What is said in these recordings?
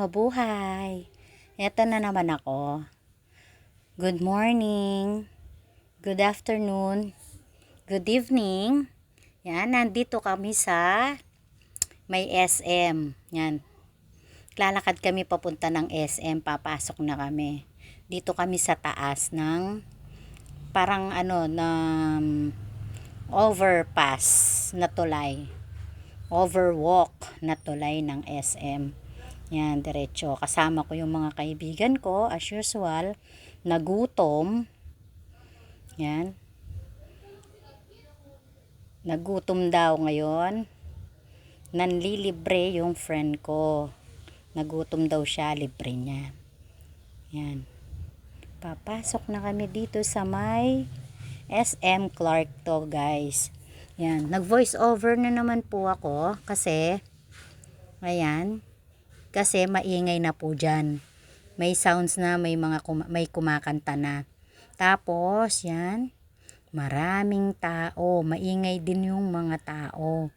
mabuhay! Eto na naman ako. Good morning, good afternoon, good evening. Yan, nandito kami sa may SM. Yan, lalakad kami papunta ng SM, papasok na kami. Dito kami sa taas ng parang ng overpass na tulay. Overwalk na tulay ng SM. Yan, diretso. Kasama ko yung mga kaibigan ko, as usual, nagutom. Yan. Nagutom daw ngayon. Nanlilibre yung friend ko. Nagutom daw siya, libre niya. Yan. Papasok na kami dito sa may SM Clark to, guys. Yan. Nag-voice over na naman po ako kasi ayan, kasi maingay na po dyan. May sounds na, may may kumakanta na. Tapos, yan, maraming tao. Maingay din yung mga tao.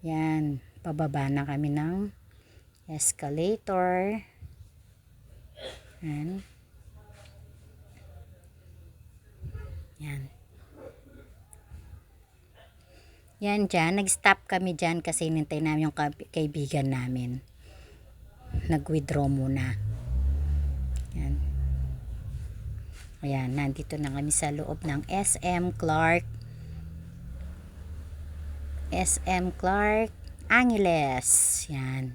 Yan, pababa na kami ng escalator. Yan. Yan. Yan dyan, nag-stop kami dyan kasi nintay namin yung kaibigan namin. Nag-withdraw muna. Yan. Ayan, nandito na kami sa loob ng SM Clark. SM Clark Angeles. Yan.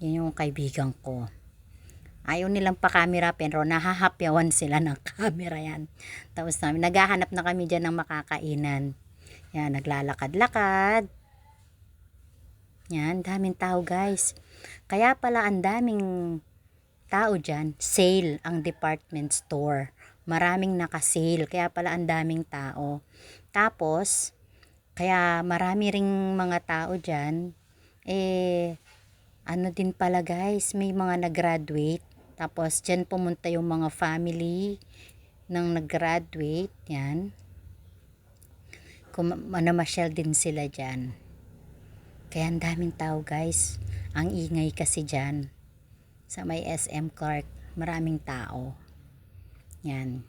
Yan yung kaibigan ko. Ayaw nilang pa-camera pero nahahapyawan sila ng camera yan. Tapos naghahanap na kami dyan ng makakainan. Yan, naglalakad-lakad. Yan, daming tao, guys. Kaya pala ang daming tao dyan. Sale ang department store. Maraming naka-sale. Kaya pala ang daming tao. Tapos, kaya marami ring mga tao dyan. Ano din pala, guys. May mga nag-graduate. Tapos, dyan pumunta yung mga family ng nag-graduate. Yan. Namasyal din sila dyan. Kaya ang daming tao, guys. Ang ingay kasi dyan. Sa may SM Clark, maraming tao. Yan.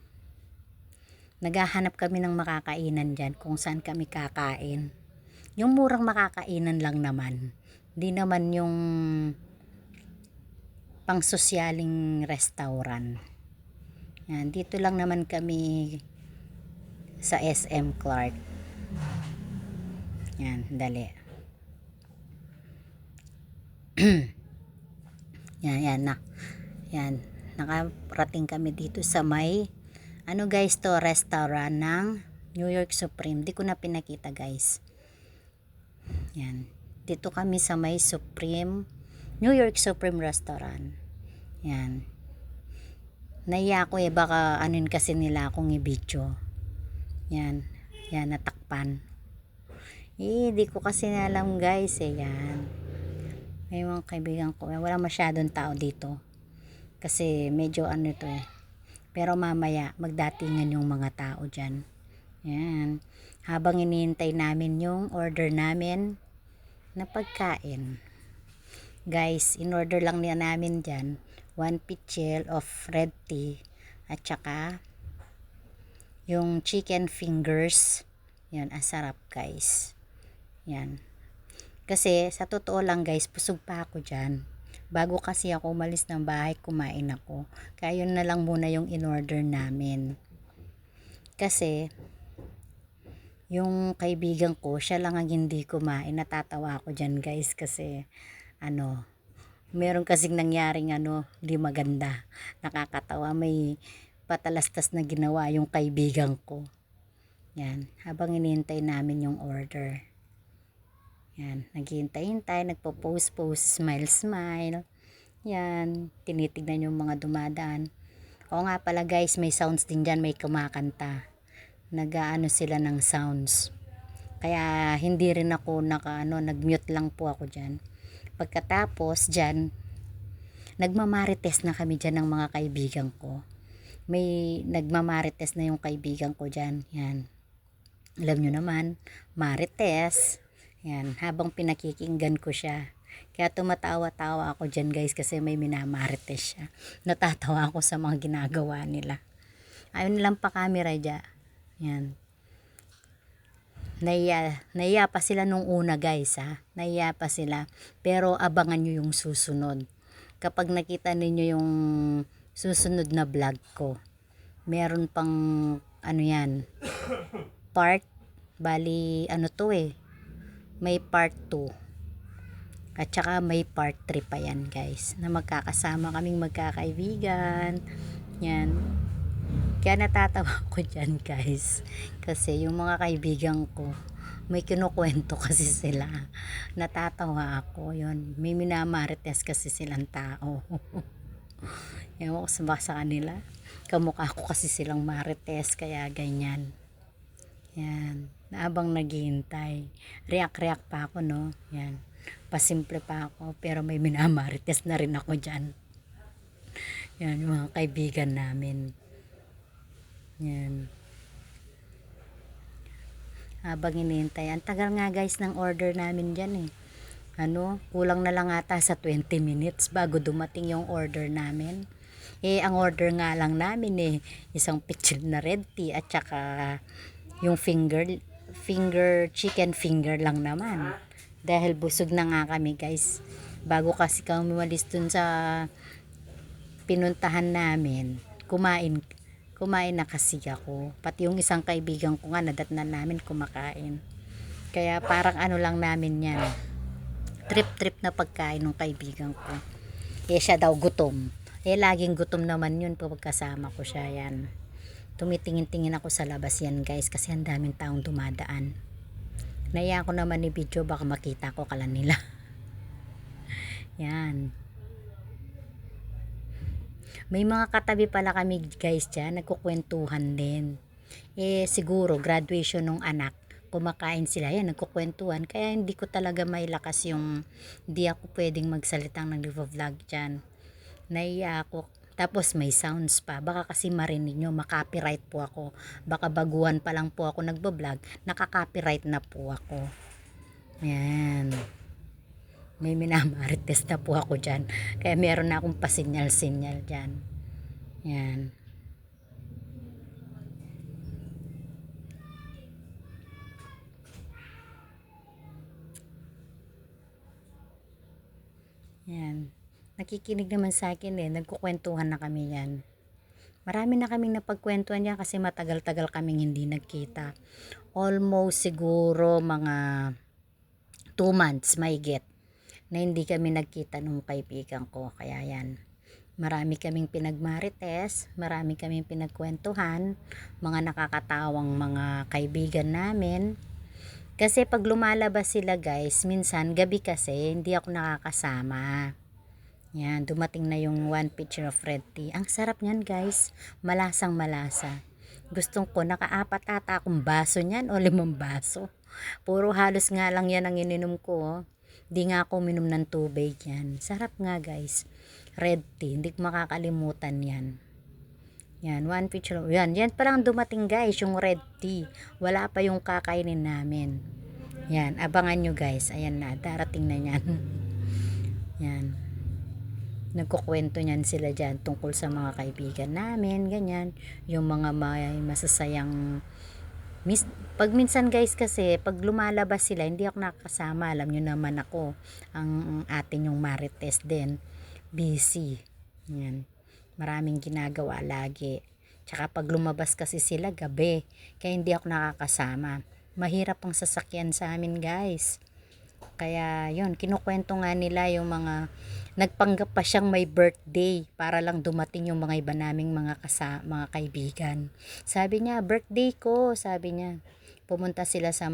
Naghahanap kami ng makakainan dyan kung saan kami kakain. Yung murang makakainan lang naman. Hindi naman yung pangsosyaling restaurant. Yan. Dito lang naman kami sa SM Clark. Yan, dali. Yan na. Yan, nakarating kami dito sa may guys to, restaurant ng New York Supreme. Di ko na pinakita, guys. Yan. Dito kami sa may Supreme, New York Supreme Restaurant. Yan. Naiya ako baka anin kasi nila akong i-video. Yan. Yan, natakpan. Di ko kasi alam, guys. Yan. May mga kaibigan ko. Wala masyadong tao dito. Kasi medyo ito Pero mamaya, magdatingan yung mga tao dyan. Yan. Habang inihintay namin yung order namin na pagkain. Guys, in-order lang niya namin dyan. 1 pitchel of red tea. At saka, yung chicken fingers. Yan, ang sarap, guys. Yan. Kasi, sa totoo lang, guys, busog pa ako dyan. Bago kasi ako umalis ng bahay, kumain ako. Kaya yun na lang muna yung in-order namin. Kasi, yung kaibigan ko, siya lang ang hindi kumain. Natatawa ako dyan, guys, kasi, meron kasing nangyaring di maganda. Nakakatawa, may patalastas na ginawa yung kaibigan ko. Yan, habang inihintay namin yung order. Yan, naghihintay-hintay, nagpo-post-post, smile-smile. Yan, tinitignan yung mga dumadaan. O nga pala, guys, may sounds din dyan, may kumakanta. Nag-aano sila ng sounds. Kaya hindi rin ako nag-mute lang po ako dyan. Pagkatapos dyan, nagmamarites na kami dyan ng mga kaibigan ko. May nagmamarites na yung kaibigan ko dyan. Yan. Alam nyo naman, marites. Yan, habang pinakikinggan ko siya. Kaya tumatawa-tawa ako dyan guys kasi may minamarites siya. Natatawa ako sa mga ginagawa nila. Ayaw nilang pa-camera dyan. Yan. Naiya pa sila nung una guys ha. Naiya pa sila. Pero abangan nyo yung susunod. Kapag nakita ninyo yung susunod na vlog ko, meron pang ano yan, part, bali ano to may part 2 at saka may part 3 pa yan guys, na magkakasama kaming magkakaibigan yan. Kaya natatawa ko dyan guys kasi yung mga kaibigan ko may kinukwento kasi sila, natatawa ako. Yun, may minamarites kasi silang tao. Ewan ko sa kanila, kamukha ko kasi silang marites kaya ganyan. Yan, naabang naghihintay, react pa ako no. Yan, pasimple pa ako pero may minamarites na rin ako dyan. Yan, yung mga kaibigan namin. Yan, habang hinihintay, ang tagal nga guys ng order namin dyan kulang na lang ata sa 20 minutes bago dumating yung order namin. Ang order nga lang namin isang picture na red tea at saka yung chicken finger lang naman. Dahil busog na nga kami guys. Bago kasi kami umalis dun sa pinuntahan namin, kumain na kasi ako. Pati yung isang kaibigan ko nga nadatnan namin kumakain. Kaya parang ano lang namin yan, trip na pagkain ng kaibigan ko. Siya daw gutom. Laging gutom naman yun pag kasama ko siya. Yan, tumitingin-tingin ako sa labas yan guys kasi ang daming taong dumadaan. Naiya ko naman ni video, baka makita ko kala nila. Yan, may mga katabi pala kami guys dyan, nagkukwentuhan din. Siguro graduation ng anak, kumakain sila yan, nagkukwentuhan. Kaya hindi ko talaga may lakas yung, hindi ako pwedeng magsalitang ng live vlog dyan. Naiya ako. Tapos may sounds pa, baka kasi marinig nyo, makopyright po ako. Baka baguhan pa lang po ako nagbablog, nakaka-copyright na po ako. Yan, may minamarites na po ako dyan. Kaya meron na akong pasinyal-sinyal dyan. Yan. Yan. Nakikinig naman sa akin nagkukwentuhan na kami yan. Marami na kaming napagkwentuhan yan kasi matagal-tagal kaming hindi nagkita. Almost siguro mga 2 months may get na hindi kami nagkita nung kaibigan ko. Kaya yan, marami kaming pinagmarites, marami kaming pinagkwentuhan, mga nakakatawang mga kaibigan namin. Kasi pag lumalabas sila guys, minsan gabi kasi hindi ako nakakasama. Yan, dumating na yung one pitcher of red tea. Ang sarap niyan guys, malasang malasa. Gustong ko, naka-4 ata akong baso niyan o 5 baso. Puro halos nga lang yan ang ininom ko. Di nga ako uminom ng tubig yan. Sarap nga guys. Red tea. Hindi ko makakalimutan yan. Yan. One picture. Yan. Yan palang dumating guys. Yung red tea. Wala pa yung kakainin namin. Yan. Abangan nyo guys. Ayan na. Darating na yan. Yan. Nagkukwento niyan sila dyan tungkol sa mga kaibigan namin. Ganyan. Yung mga may masasayang pag minsan guys kasi pag lumalabas sila hindi ako nakakasama, alam nyo naman ako ang atin yung marites din, busy yan, maraming ginagawa lagi, tsaka pag lumabas kasi sila gabi kaya hindi ako nakakasama, mahirap ang sasakyan sa amin guys. Kaya yun, kinukwento nga nila yung mga nagpanggap pa siyang may birthday para lang dumating yung mga iba naming mga kaibigan. Sabi niya, birthday ko, sabi niya. Pumunta sila sa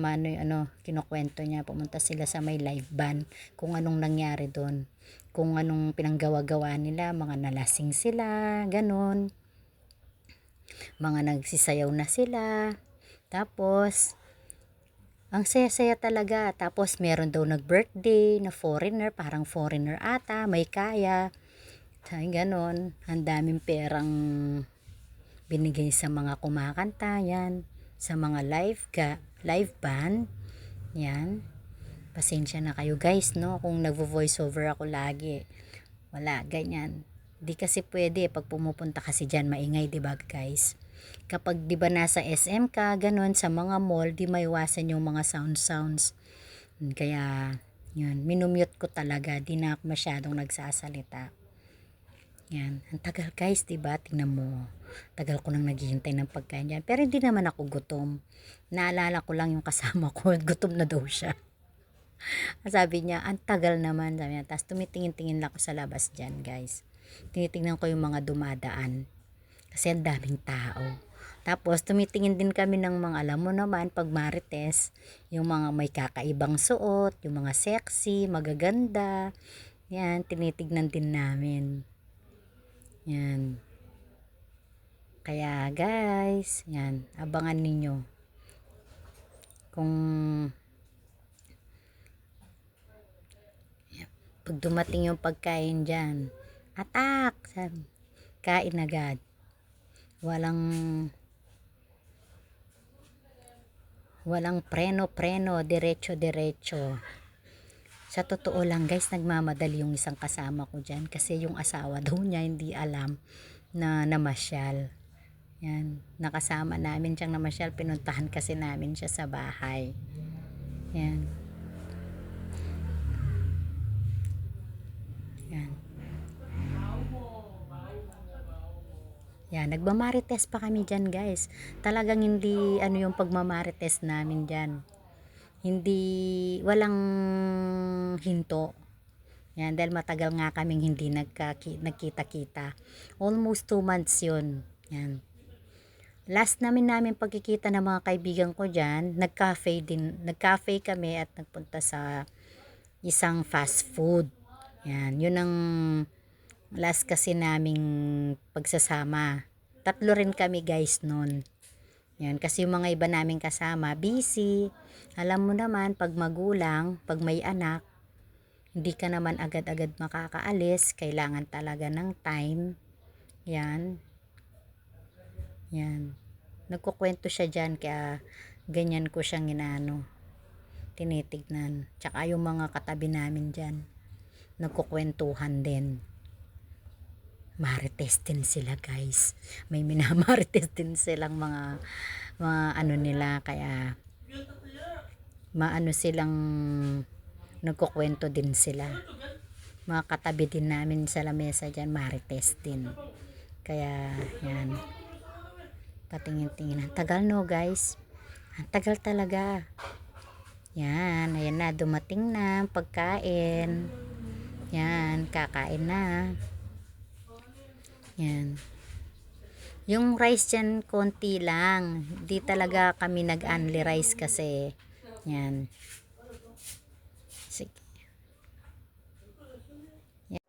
kinukwento niya, pumunta sila sa may live band, kung anong nangyari doon, kung anong pinanggawa-gawa nila, mga nalasing sila, ganun. Mga nagsisayaw na sila. Tapos ang saya-saya talaga. Tapos meron daw nag-birthday na foreigner, parang foreigner ata, may kaya. Ganon. Ang daming perang binigay sa mga kumakanta yan, sa mga live band. Yan. Pasensya na kayo guys, no? Kung nagvo-voice over ako lagi. Wala, ganyan. Di kasi pwede pag pumupunta kasi dyan maingay, 'di ba guys? Kapag 'di ba nasa SM ka, ganun sa mga mall, di maiwasan yung mga sounds. Kaya yun, minumute ko talaga, di na ako masyadong nagsasalita. Yan, ang tagal guys, 'di ba? Tingnan mo. Tagal ko nang naghihintay ng pagkain dyan. Pero hindi naman ako gutom. Naalala ko lang yung kasama ko, gutom na daw siya. Sabi niya, ang tagal naman. Sabi niya, tapos tumitingin-tingin lang ako sa labas dyan guys. Tinitingnan ko yung mga dumadaan. Kasi ang daming tao. Tapos tumitingin din kami ng mga, alam mo naman, pag marites, yung mga may kakaibang suot, yung mga sexy, magaganda. Yan, tinitignan din namin. Yan. Kaya guys, yan, abangan ninyo. Kung pag dumating yung pagkain dyan, atak! Kain agad. Walang preno, diretso. Sa totoo lang guys, nagmamadali yung isang kasama ko dyan kasi yung asawa daw niya hindi alam na namasyal. Yan, nakasama namin siyang namasyal, pinuntahan kasi namin siya sa bahay. Yan. Yan. Yan, nagmamarites pa kami dyan guys. Talagang hindi yung pagmamarites namin dyan. Hindi, walang hinto. Yan, dahil matagal nga kaming hindi nagkita-kita. Almost 2 months yun. Yan. Last namin pagkikita ng mga kaibigan ko dyan, nag-cafe kami at nagpunta sa isang fast food. Yan, yun ang last kasi naming pagsasama. 3 rin kami guys nun. Yan, kasi yung mga iba naming kasama, busy. Alam mo naman, pag magulang, pag may anak, hindi ka naman agad-agad makakaalis. Kailangan talaga ng time. Yan. Yan. Nagkukwento siya dyan, kaya ganyan ko siyang tinitignan. Tsaka yung mga katabi namin dyan, nagkukwentuhan din. Marites din sila guys. May minamarites din silang mga nila, kaya silang nagkukwento din sila. Mga katabi din namin sa lamesa dyan, marites din. Kaya yan, patingin-tingin. Ang tagal no guys, ang tagal talaga. Yan, ayan na, dumating na pagkain. Yan, kakain na. Yan. Yung rice dyan, konti lang. Di talaga kami nag-only rice kasi. Yan. Sige. Yan.